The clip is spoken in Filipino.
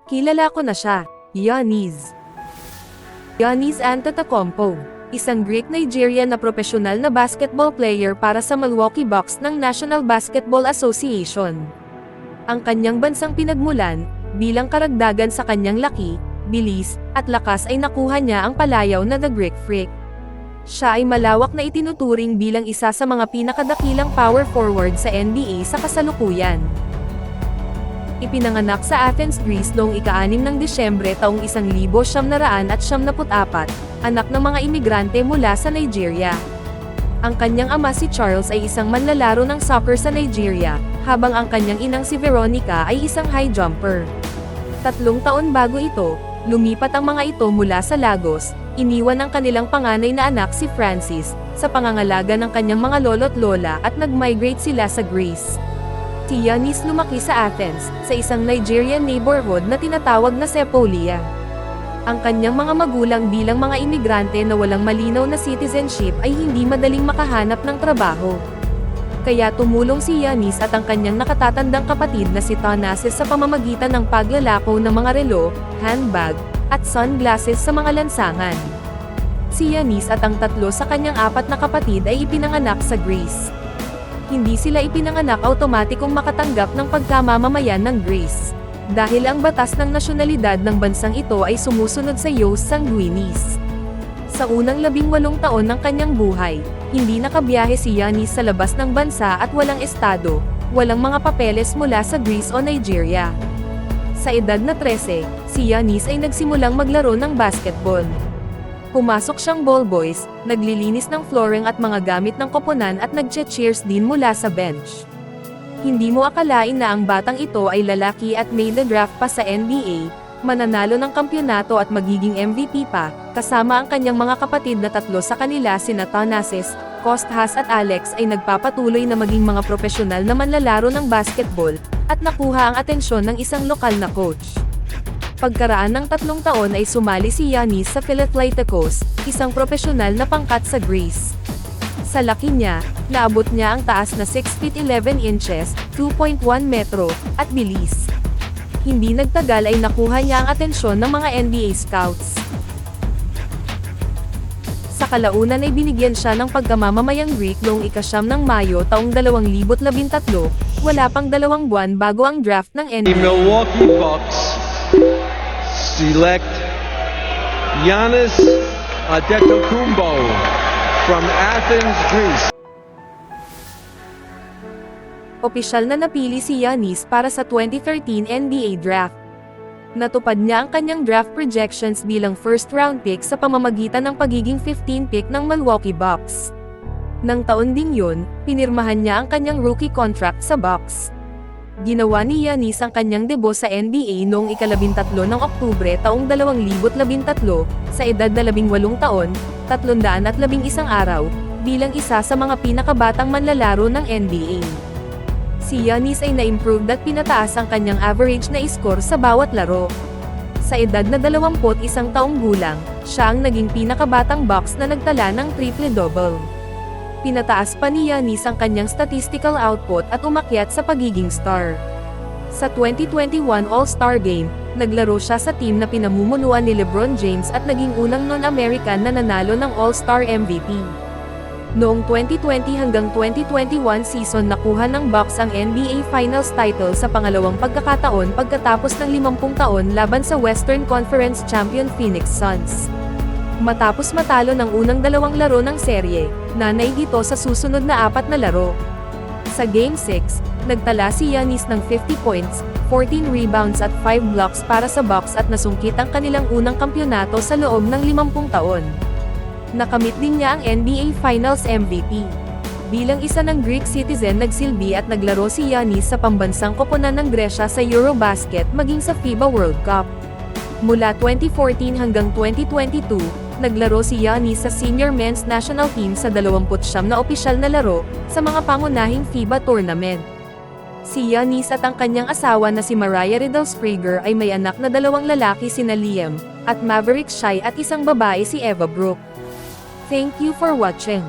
Kilala ko na siya, Giannis. Giannis Antetokounmpo, isang Greek-Nigerian na profesional na basketball player para sa Milwaukee Bucks ng National Basketball Association. Ang kanyang bansang pinagmulan, bilang karagdagan sa kanyang laki, bilis, at lakas ay nakuha niya ang palayaw na The Greek Freak. Siya ay malawak na itinuturing bilang isa sa mga pinakadakilang power forward sa NBA sa kasalukuyan. Ipinanganak sa Athens, Greece noong ika-6 ng Disyembre taong 1974, anak ng mga imigrante mula sa Nigeria. Ang kanyang ama si Charles ay isang manlalaro ng soccer sa Nigeria, habang ang kanyang inang si Veronica ay isang high jumper. 3 taon bago ito, lumipat ang mga ito mula sa Lagos, iniwan ang kanilang panganay na anak si Francis, sa pangangalaga ng kanyang mga lolo't lola at nag-migrate sila sa Greece. Si Giannis lumaki sa Athens, sa isang Nigerian neighborhood na tinatawag na Sepolia. Ang kanyang mga magulang bilang mga imigrante na walang malinaw na citizenship ay hindi madaling makahanap ng trabaho. Kaya tumulong si Giannis at ang kanyang nakatatandang kapatid na si Thanasis sa pamamagitan ng paglalako ng mga relo, handbag, at sunglasses sa mga lansangan. Si Giannis at ang 3 sa kanyang 4 na kapatid ay ipinanganak sa Greece. Hindi sila ipinanganak automatikong makatanggap ng pagkamamamayan ng Greece, dahil ang batas ng nasyonalidad ng bansang ito ay sumusunod sa ius sanguinis. Sa unang 18 taon ng kanyang buhay, hindi nakabiyahe si Giannis sa labas ng bansa at walang estado, walang mga papeles mula sa Greece o Nigeria. Sa edad na 13, si Giannis ay nagsimulang maglaro ng basketball. Pumasok siyang ball boys, naglilinis ng flooring at mga gamit ng koponan at nagche-cheers din mula sa bench. Hindi mo akalain na ang batang ito ay lalaki at made the draft pa sa NBA, mananalo ng kampyonato at magiging MVP pa, kasama ang kanyang mga kapatid na 3 sa kanila sina Thanasis, Kostas at Alex ay nagpapatuloy na maging mga profesional na manlalaro ng basketball, at nakuha ang atensyon ng isang lokal na coach. Pagkaraan ng 3 taon ay sumali si Giannis sa Philadelphia, isang profesional na pangkat sa Greece. Sa laki niya, naabot niya ang taas na 6 feet 11 inches, 2.1 metro, at bilis. Hindi nagtagal ay nakuha niya ang atensyon ng mga NBA scouts. Sa kalaunan ay binigyan siya ng pagkamamamayang Greek noong ika-9 ng Mayo taong 2013, wala pang 2 buwan bago ang draft ng NBA. The Milwaukee Bucks select Giannis Antetokounmpo from Athens, Greece. Opisyal na napili si Giannis para sa 2013 NBA Draft. Natupad niya ang kanyang draft projections bilang first-round pick sa pamamagitan ng pagiging 15 pick ng Milwaukee Bucks. Nang taon ding yun, pinirmahan niya ang kanyang rookie contract sa Bucks. Ginawa ni Giannis ang kanyang debut sa NBA noong ika-13 ng Oktubre taong 2013, sa edad na 18 taon, 311 araw, bilang isa sa mga pinakabatang manlalaro ng NBA. Si Giannis ay na-improved at pinataas ang kanyang average na score sa bawat laro. Sa edad na 21 taong gulang, siya ang naging pinakabatang Bucks na nagtala ng triple-double. Pinataas pa ni Giannis ang kanyang statistical output at umakyat sa pagiging star. Sa 2021 All-Star Game, naglaro siya sa team na pinamumunuan ni LeBron James at naging unang non-American na nanalo ng All-Star MVP. Noong 2020 hanggang 2021 season nakuha ng Bucks ang NBA Finals title sa pangalawang pagkakataon pagkatapos ng 50 taon laban sa Western Conference champion Phoenix Suns. Matapos matalo ng unang 2 laro ng serye, nanay ito sa susunod na 4 na laro. Sa Game 6, nagtala si Giannis ng 50 points, 14 rebounds at 5 blocks para sa Bucks at nasungkit ang kanilang unang kampyonato sa loob ng 50 taon. Nakamit din niya ang NBA Finals MVP. Bilang isa ng Greek citizen nagsilbi at naglaro si Giannis sa pambansang koponan ng Gresya sa Eurobasket maging sa FIBA World Cup. Mula 2014 hanggang 2022, naglaro si Giannis sa senior men's national team sa 29 na opisyal na laro, sa mga pangunahing FIBA tournament. Si Giannis at ang kanyang asawa na si Mariah Riddle Sprague ay may anak na 2 lalaki sina Liam, at Maverick Shai at isang babae si Eva Brooke. Thank you for watching.